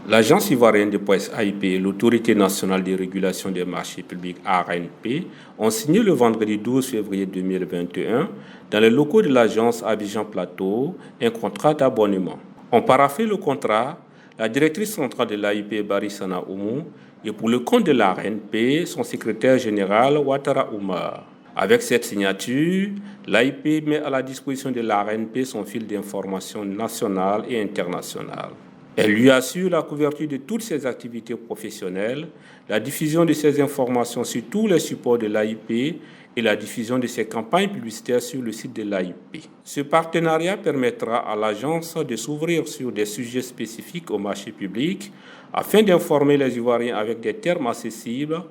L'Agence ivoirienne de presse AIP et l'Autorité nationale de régulation des marchés publics ARNP ont signé le vendredi 12 février 2021 dans les locaux de l'agence Abidjan Plateau un contrat d'abonnement. On paraphé le contrat, la directrice centrale de l'AIP Barissana Oumou et pour le compte de l'ARNP, son secrétaire général Ouattara Oumar. Avec cette signature, l'AIP met à la disposition de l'ARNP son fil d'information national et international. Elle lui assure la couverture de toutes ses activités professionnelles, la diffusion de ses informations sur tous les supports de l'AIP et la diffusion de ses campagnes publicitaires sur le site de l'AIP. Ce partenariat permettra à l'agence de s'ouvrir sur des sujets spécifiques au marché public afin d'informer les Ivoiriens avec des termes accessibles,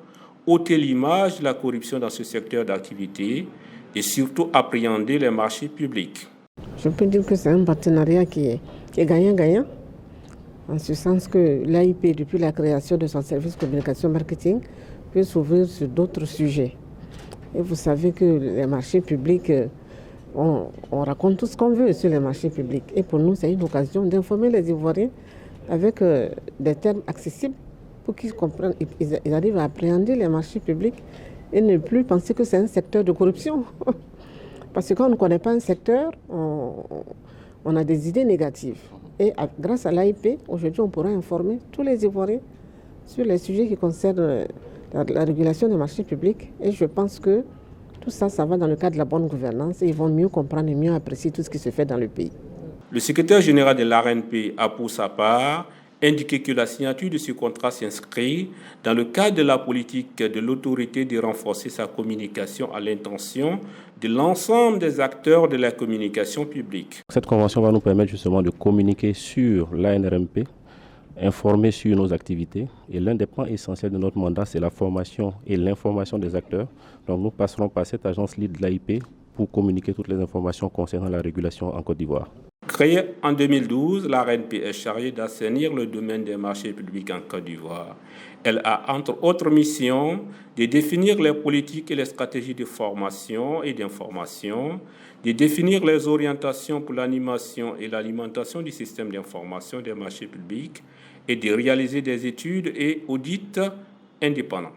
ôter l'image de la corruption dans ce secteur d'activité et surtout appréhender les marchés publics. Je peux dire que c'est un partenariat qui est gagnant-gagnant. En ce sens que l'AIP, depuis la création de son service communication marketing, peut s'ouvrir sur d'autres sujets. Et vous savez que les marchés publics, on raconte tout ce qu'on veut sur les marchés publics. Et pour nous, c'est une occasion d'informer les Ivoiriens avec des termes accessibles pour qu'ils comprennent, ils arrivent à appréhender les marchés publics et ne plus penser que c'est un secteur de corruption. Parce que quand on ne connaît pas un secteur, on a des idées négatives. Et grâce à l'AIP, aujourd'hui, on pourra informer tous les Ivoiriens sur les sujets qui concernent la régulation des marchés publics. Et je pense que tout ça, ça va dans le cadre de la bonne gouvernance et ils vont mieux comprendre et mieux apprécier tout ce qui se fait dans le pays. Le secrétaire général de l'ARNP a pour sa part indiqué que la signature de ce contrat s'inscrit dans le cadre de la politique de l'autorité de renforcer sa communication à l'intention de l'ensemble des acteurs de la communication publique. Cette convention va nous permettre justement de communiquer sur l'ANRMP, informer sur nos activités. Et l'un des points essentiels de notre mandat, c'est la formation et l'information des acteurs. Donc nous passerons par cette agence lead de l'AIP pour communiquer toutes les informations concernant la régulation en Côte d'Ivoire. Créée en 2012, l'ARNP est chargée d'assainir le domaine des marchés publics en Côte d'Ivoire. Elle a entre autres missions de définir les politiques et les stratégies de formation et d'information, de définir les orientations pour l'animation et l'alimentation du système d'information des marchés publics et de réaliser des études et audits indépendants.